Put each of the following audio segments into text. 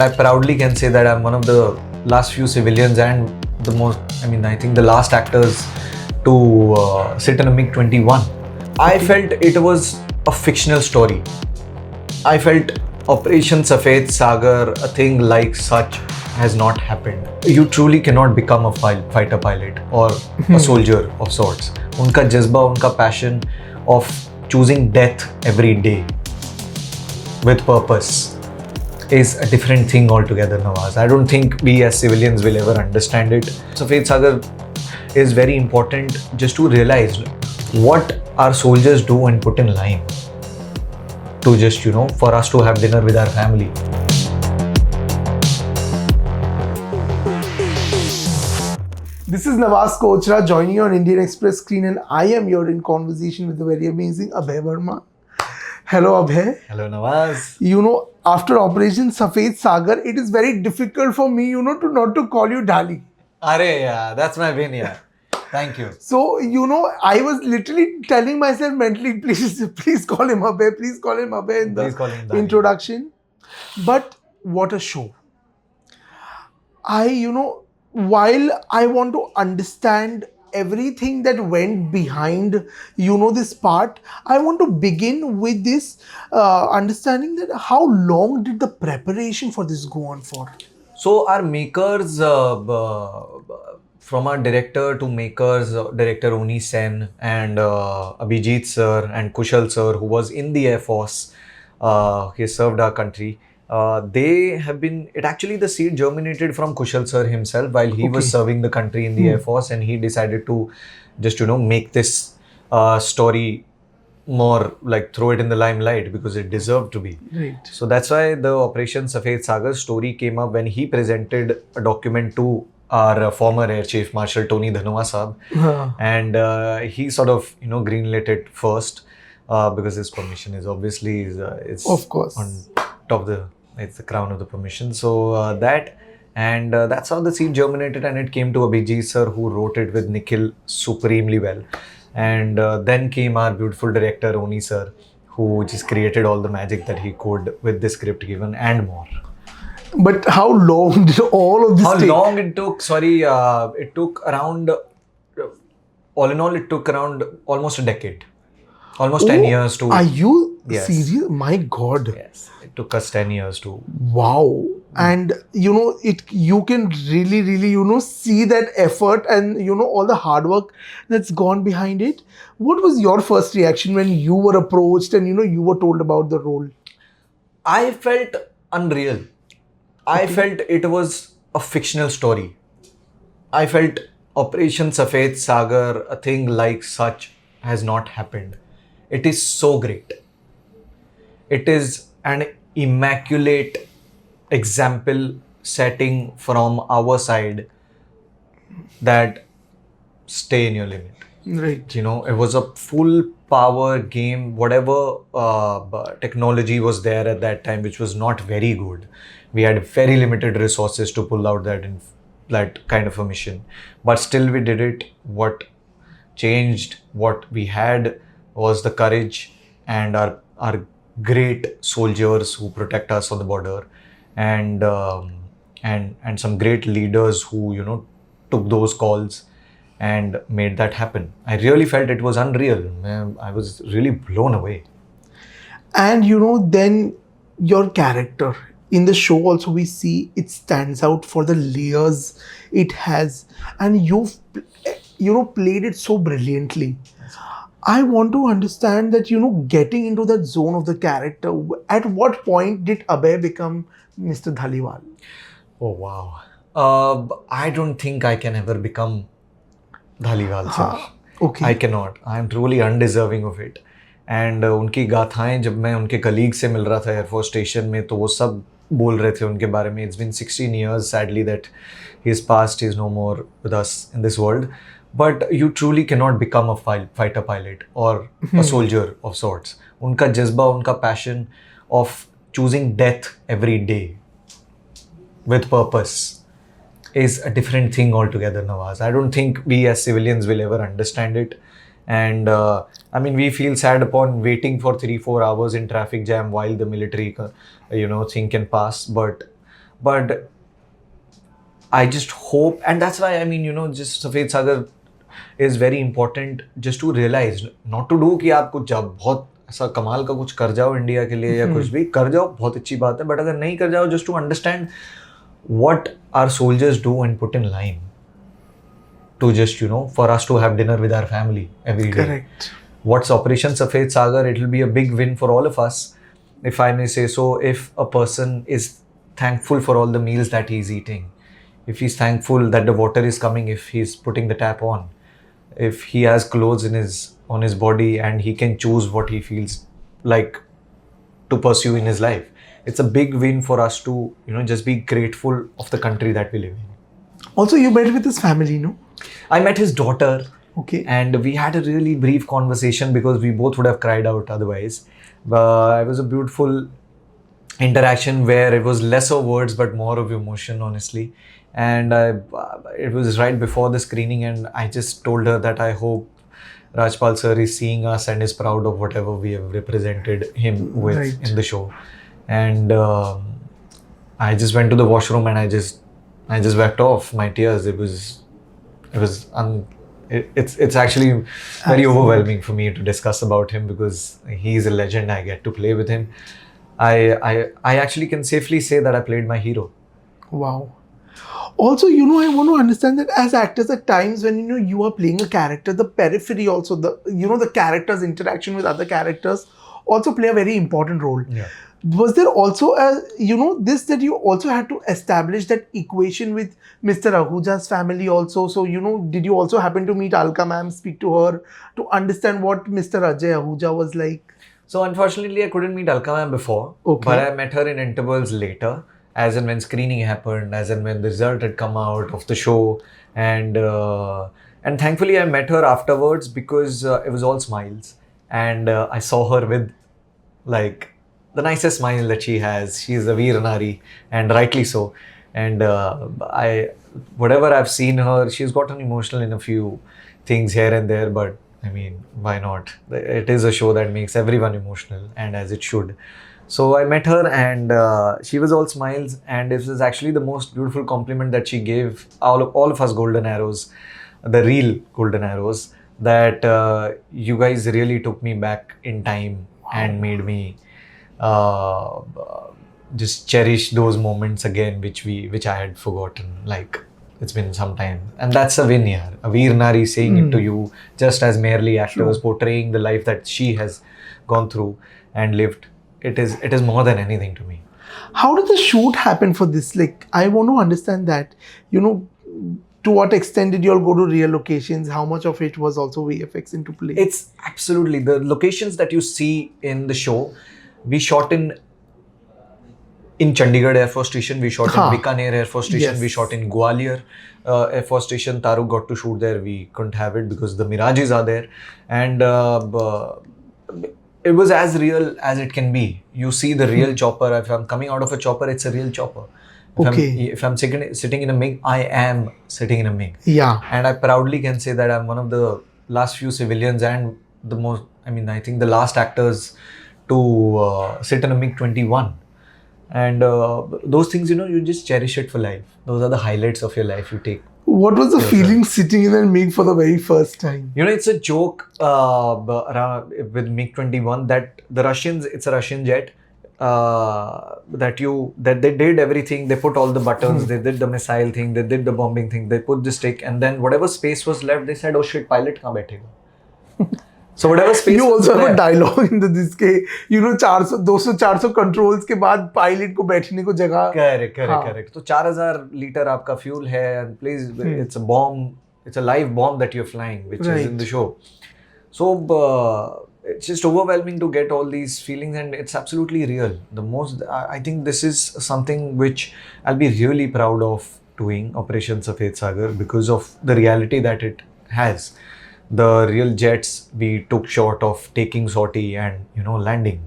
I proudly can say that I'm one of the last few civilians and I think the last actors to sit in a MiG-21. I felt it was a fictional story. I felt Operation Safed Sagar, a thing like such, has not happened. You truly cannot become a fighter pilot or a soldier of sorts. उनका जज्बा, उनका passion of choosing death every day with purpose is a different thing altogether, Nawaz. I don't think we as civilians will ever understand it. Safed Sagar is very important just to realize what our soldiers do and put in line to just, for us to have dinner with our family. This is Nawaz Kochra joining you on Indian Express screen, and I am here in conversation with the very amazing Abhay Verma. Hello Abhay. Hello Nawaz. After Operation Safed Sagar, it is very difficult for me, to not to call you Dali. Arey, yeah, that's my win, yeah. Thank you. So, I was literally telling myself mentally, please call him Abhay, please call him Abhay in the introduction. But what a show. While I want to understand everything that went behind, this part, I want to begin with this understanding that how long did the preparation for this go on for? So our makers, from our director to makers, director Oni Sen and Abhijit sir and Kushal sir, who was in the Air Force, he served our country. They have been, the seed germinated from Kushal sir himself while he was serving the country in the Air Force, and he decided to just, make this story more like throw it in the limelight because it deserved to be. Right. So that's why the Operation Safed Sagar story came up when he presented a document to our former Air Chief Marshal Tony Dhanua Saab, and he sort of, greenlit it first because his permission is obviously it's of course on top of it's the crown of the permission. So that's how the seed germinated, and it came to Abhijit sir, who wrote it with Nikhil supremely well. And then came our beautiful director Oni sir, who just created all the magic that he could with the script given and more. But how long did all of this take? How long it took? Sorry, it took around, all in all, it took around almost a decade. Almost 10 years to... Are you serious? My God. Yes. It took us 10 years to... Wow. And, you can really, see that effort and, all the hard work that's gone behind it. What was your first reaction when you were approached and, you were told about the role? I felt unreal. I felt it was a fictional story. I felt Operation Safed Sagar, a thing like such, has not happened. It is so great. It is an immaculate example setting from our side that stay in your limit. Right. It was a full power game, whatever technology was there at that time, which was not very good. We had very limited resources to pull out that kind of a mission. But still we did it. What changed, what we had was the courage and our great soldiers who protect us on the border, and some great leaders who took those calls and made that happen. I really felt it was unreal. I was really blown away. And then your character in the show also, we see it stands out for the layers it has, and you've played it so brilliantly. I want to understand that, getting into that zone of the character, at what point did Abhay become Mr. Dhaliwal? Oh, wow. I don't think I can ever become Dhaliwal, sir. Okay. I cannot. I am truly undeserving of it. And उनकी गाथाएं जब मैं उनके colleague से मिल रहा था air force station में, तो वो सब बोल रहे थे उनके बारे में. It's been 16 years, sadly, that he's passed. He's no more with us in this world. But you truly cannot become a fighter pilot or a soldier of sorts. उनका जज्बा, उनका passion of choosing death every day with purpose is a different thing altogether, Nawaz. I don't think we as civilians will ever understand it. And we feel sad upon waiting for 3-4 hours in traffic jam while the military, thing can pass. But but I just hope, and that's why I mean, just Safed Sagar is very important just to realize, not to do कि आप कुछ जब बहुत ऐसा कमाल का कुछ कर जाओ इंडिया के लिए या कुछ भी कर जाओ, बहुत अच्छी बात है, बट अगर नहीं कर जाओ, just to understand what our soldiers do and put in line to just, for us to have dinner with our family every day. Correct. What's Operation Safed Sagar? It will be a big win for all of us, if I may say so. If a person is thankful for all the meals that he's eating, if he's thankful that the water is coming, if he's putting the tap on, if he has clothes on his body and he can choose what he feels like to pursue in his life, it's a big win for us to, just be grateful of the country that we live in. Also, you met with his family, no? I met his daughter. Okay. And we had a really brief conversation because we both would have cried out otherwise. It was a beautiful interaction where it was less of words but more of emotion, honestly. And it was right before the screening, and I just told her that I hope Rajpal sir is seeing us and is proud of whatever we have represented him with in the show. And I just went to the washroom and I just wiped off my tears. It's actually very overwhelming for me to discuss about him because he's a legend. I get to play with him. I actually can safely say that I played my hero. Wow. Also, I want to understand that as actors, at times when you are playing a character, the periphery also, the character's interaction with other characters also play a very important role. Yeah. Was there also this that you also had to establish that equation with Mr. Ahuja's family also? So, did you also happen to meet Alka ma'am, speak to her to understand what Mr. Ajay Ahuja was like? So, unfortunately, I couldn't meet Alka ma'am before, but I met her in intervals later, as and when screening happened, as and when the result had come out of the show, and thankfully I met her afterwards because it was all smiles, and I saw her with like the nicest smile that she has. She's a Veer Nari, and rightly so. And whatever I've seen her, she's gotten emotional in a few things here and there, but I mean, why not? It is a show that makes everyone emotional, and as it should. So I met her and she was all smiles, and this was actually the most beautiful compliment that she gave all of us Golden Arrows, the real Golden Arrows, that you guys really took me back in time and made me just cherish those moments again, which I had forgotten. Like, it's been some time, and that's a win here. A Veer Nari saying it to you, just as merely actors portraying the life that she has gone through and lived. It is more than anything to me. How did the shoot happen for this? Like, I want to understand that, to what extent did you all go to real locations? How much of it was also VFX into play? It's absolutely, the locations that you see in the show, we shot in Chandigarh Air Force Station, we shot in Bikaner Air Force Station, we shot in Gwalior Air Force Station. Taruk got to shoot there. We couldn't have it because the Mirages are there. And it was as real as it can be. You see the real chopper. If I'm coming out of a chopper, it's a real chopper. If I'm sitting in a MiG, I am sitting in a MiG. Yeah. And I proudly can say that I'm one of the last few civilians and I think the last actors to sit in a MiG-21. And those things, you just cherish it for life. Those are the highlights of your life you take. What was the feeling sitting in a MiG for the very first time? It's a joke with MiG-21 that the Russians, it's a Russian jet, that they did everything. They put all the buttons, they did the missile thing, they did the bombing thing, they put the stick, and then whatever space was left, they said, oh shit, pilot kahan baithega? So whatever space you also have left, a dialogue in this के 200-400 controls के बाद pilot को बैठने को जगह. Correct. So 4,000 liter आपका fuel है, and please, it's a bomb, it's a live bomb that you're flying, which is in the show. So it's just overwhelming to get all these feelings, and it's absolutely real. I think this is something which I'll be really proud of doing, Operation Safed Sagar, because of the reality that it has. The real jets we took shot of taking sortie and landing.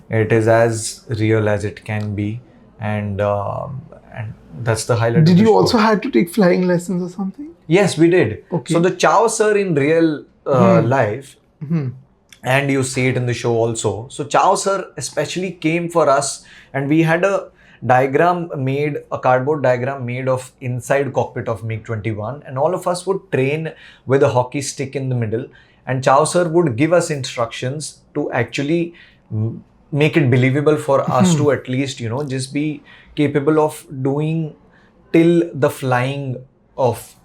It is as real as it can be, and that's the highlight. Did you also had to take flying lessons or something? Yes, we did. Okay. So the Chow sir in real life, and you see it in the show also. So Chow sir especially came for us, and we had a a cardboard diagram made of inside cockpit of MiG-21, and all of us would train with a hockey stick in the middle, and Chow sir would give us instructions to actually make it believable for us to at least, just be capable of doing till the flying of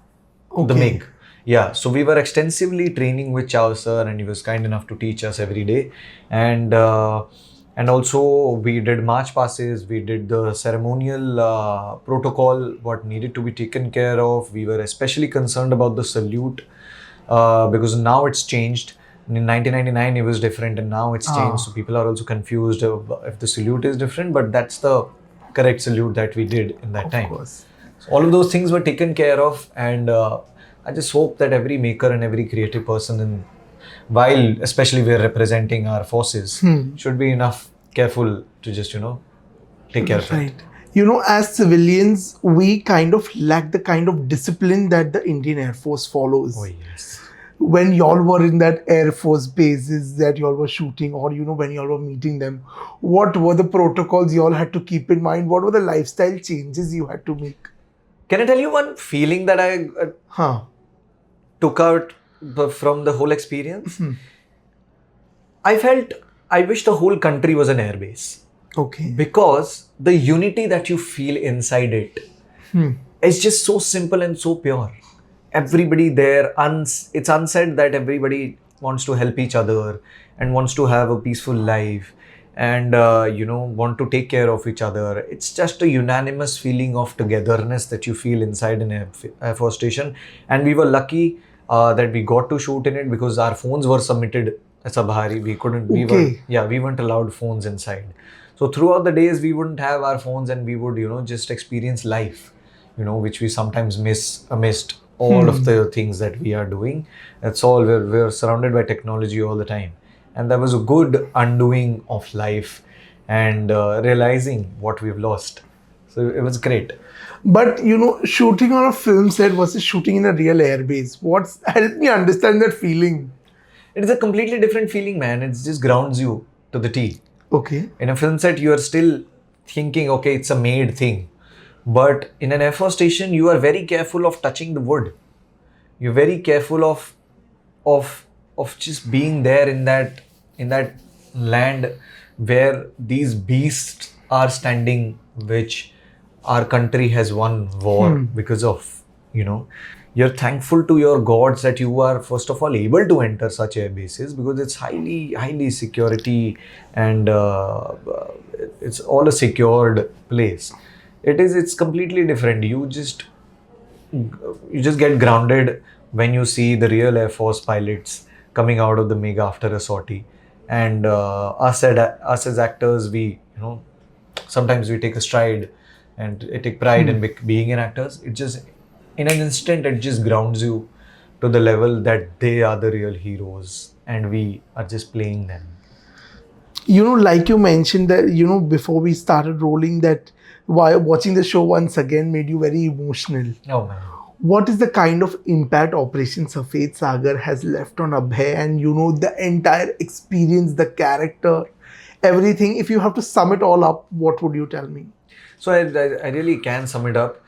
the MiG. Yeah, so we were extensively training with Chow sir, and he was kind enough to teach us every day. And also we did march passes, we did the ceremonial protocol, what needed to be taken care of. We were especially concerned about the salute because now it's changed. In 1999 it was different, and now it's changed. So people are also confused if the salute is different, but that's the correct salute that we did in that time. Course. So all of those things were taken care of, and I just hope that every maker and every creative person, while especially we're representing our forces, should be enough careful to just, take care of it. As civilians, we kind of lack the kind of discipline that the Indian Air Force follows. Oh, yes. When y'all were in that Air Force bases that y'all were shooting, or, when y'all were meeting them, what were the protocols y'all had to keep in mind? What were the lifestyle changes you had to make? Can I tell you one feeling that I took out from the whole experience? I wish the whole country was an airbase. Okay. Because the unity that you feel inside it is just so simple and so pure. Everybody there, it's unsaid that everybody wants to help each other and wants to have a peaceful life and, want to take care of each other. It's just a unanimous feeling of togetherness that you feel inside an Air Force station. And we were lucky that we got to shoot in it because our phones were submitted as a Bahari. We weren't allowed phones inside. So throughout the days, we wouldn't have our phones, and we would, just experience life, which we sometimes miss amidst all of the things that we are doing. That's all. We're surrounded by technology all the time. And that was a good undoing of life and realizing what we've lost. So it was great. But, shooting on a film set versus shooting in a real airbase, help me understand that feeling. It is a completely different feeling, man. It just grounds you to the T. Okay. In a film set, you are still thinking, okay, it's a made thing. But in an Air Force station, you are very careful of touching the wood. You're very careful of just being there in that land where these beasts are standing, which our country has won war because of, You're thankful to your gods that you are, first of all, able to enter such air bases because it's highly security and it's all a secured place. It's completely different. You just get grounded when you see the real Air Force pilots coming out of the MiG after a sortie. And us as actors, we, sometimes we take a stride and take pride in being an actors. It just, in an instant, it just grounds you to the level that they are the real heroes and we are just playing them. Like you mentioned that, before we started rolling, that while watching the show once again made you very emotional. Oh, man. What is the kind of impact Operation Safed Sagar has left on Abhay and, the entire experience, the character, everything? If you have to sum it all up, what would you tell me? So I really can sum it up.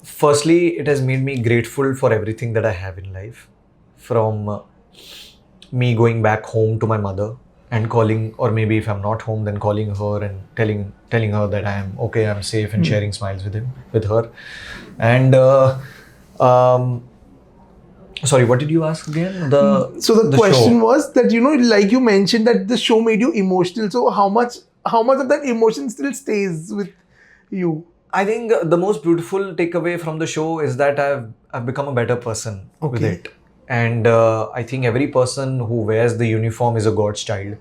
Firstly, it has made me grateful for everything that I have in life. From me going back home to my mother and calling, or maybe if I'm not home, then calling her and telling her that I am okay, I'm safe, and sharing smiles with her. And sorry, what did you ask again? So the question show was that, like you mentioned that the show made you emotional. So how much of that emotion still stays with you? I think the most beautiful takeaway from the show is that I've become a better person with it. And I think every person who wears the uniform is a God's child.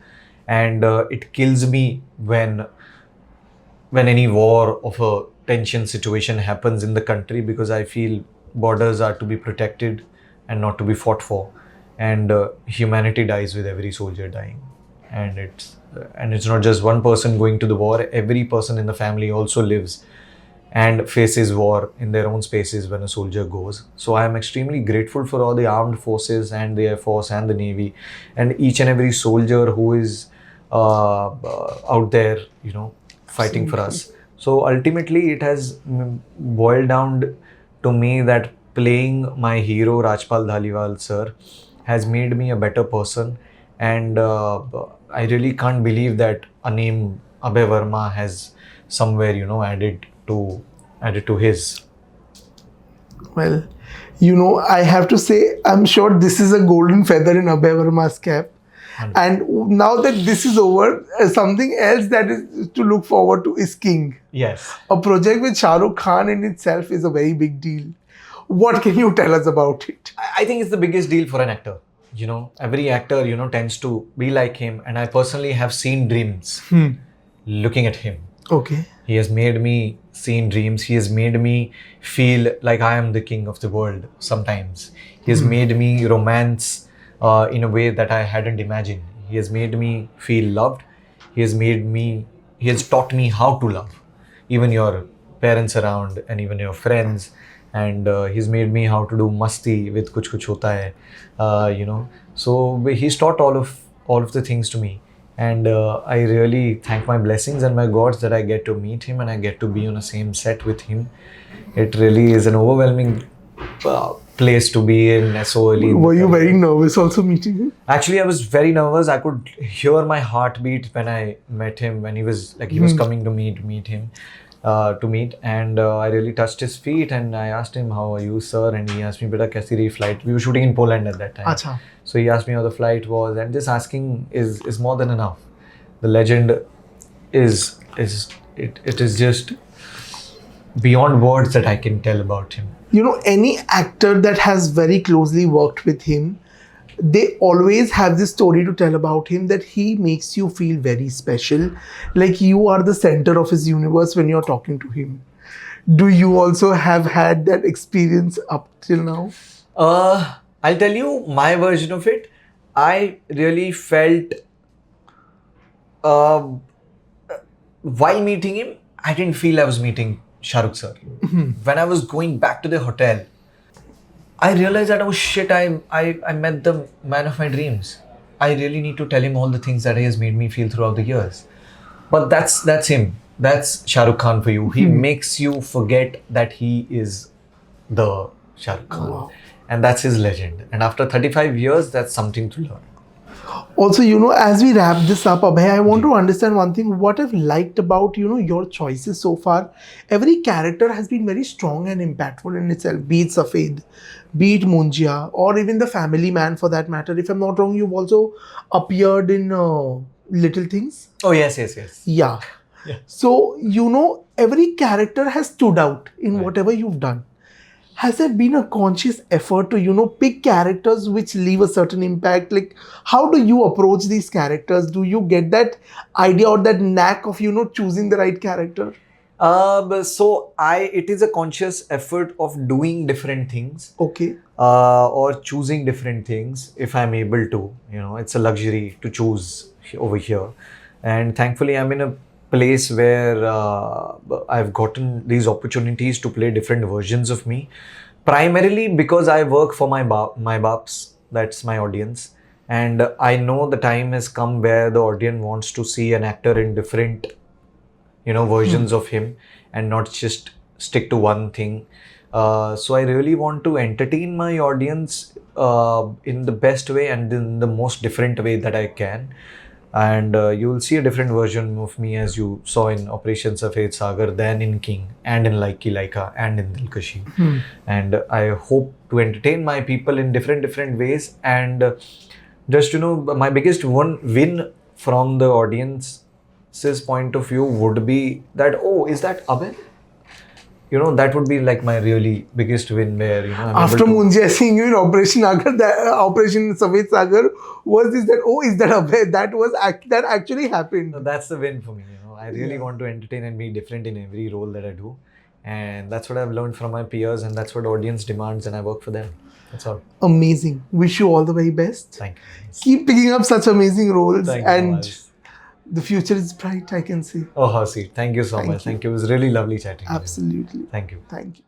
And it kills me when any war of a tension situation happens in the country, because I feel borders are to be protected and not to be fought for. And humanity dies with every soldier dying. And it's not just one person going to the war. Every person in the family also lives and faces war in their own spaces when a soldier goes. So I am extremely grateful for all the armed forces and the Air Force and the Navy and each and every soldier who is out there, fighting for us. So ultimately, it has boiled down to me that playing my hero Rajpal Dhaliwal sir has made me a better person, and I really can't believe that a name Abhay Verma has somewhere added to his. Well, I have to say, I'm sure this is a golden feather in Abhay Verma's cap. And now that this is over, something else that is to look forward to is King. Yes. A project with Shah Rukh Khan in itself is a very big deal. What can you tell us about it? I think it's the biggest deal for an actor. Every actor, tends to be like him. And I personally have seen dreams looking at him. Okay. He has made me see in dreams. He has made me feel like I am the king of the world sometimes. He has made me romance in a way that I hadn't imagined. He has made me feel loved. He has taught me how to love. Even your parents around and even your friends. And he's made me how to do masti with Kuch Kuch Hota Hai, So he's taught all of the things to me. And I really thank my blessings and my gods that I get to meet him and I get to be on the same set with him. It really is an overwhelming place to be in so early. Were you very nervous also meeting him? Actually, I was very nervous. I could hear my heartbeat when I met him, when he was coming to me to meet him. And I really touched his feet and I asked him, "How are you, sir?" And he asked me, "Beta, kaisi rahi flight?" We were shooting in Poland at that time. Achha. So he asked me how the flight was, and just asking is more than enough. The legend is just beyond words that I can tell about him. Any actor that has very closely worked with him, they always have this story to tell about him that he makes you feel very special. Like you are the center of his universe when you're talking to him. Do you also have had that experience up till now? I'll tell you my version of it. I really felt while meeting him, I didn't feel I was meeting Shah Rukh sir. When I was going back to the hotel, I realized that, oh shit, I met the man of my dreams. I really need to tell him all the things that he has made me feel throughout the years. But that's him. That's Shah Rukh Khan for you. He makes you forget that he is the Shah Rukh Khan. Wow. And that's his legend. And after 35 years, that's something to learn. Also, as we wrap this up, Abhay, I want to understand one thing. What I've liked about, your choices so far, every character has been very strong and impactful in itself. Be it Safed, be it Munjia, or even the family man for that matter. If I'm not wrong, you've also appeared in Little Things. Oh, yes. Yeah. So, every character has stood out in whatever you've done. Has there been a conscious effort to, pick characters which leave a certain impact? Like, how do you approach these characters? Do you get that idea or that knack of, choosing the right character? It is a conscious effort of doing different things. Okay. Or choosing different things if I'm able to. It's a luxury to choose over here. And thankfully, I'm in a place where I've gotten these opportunities to play different versions of me, primarily because I work for my baps, that's my audience, and I know the time has come where the audience wants to see an actor in different versions of him and not just stick to one thing. So I really want to entertain my audience in the best way and in the most different way that I can. And you will see a different version of me as you saw in Operation Safed Sagar, than in King, and in Laiki Laika, and in Dilkashi. And I hope to entertain my people in different ways. And just my biggest win from the audience's point of view would be that, oh, is that Abhay? That would be like my really biggest win where, I'm after able to... Munjia seeing you in Operation Operation Safed Sagar, was this that, oh, is that Abhay? That actually happened. So that's the win for me. I really want to entertain and be different in every role that I do. And that's what I've learned from my peers, and that's what audience demands, and I work for them. That's all. Amazing. Wish you all the very best. Thank you. Keep picking up such amazing roles. Thank you, and Nawaz. The future is bright, I can see. Oh, how sweet. Thank you so much. You. Thank you. It was really lovely chatting with you. Absolutely. Thank you. Thank you.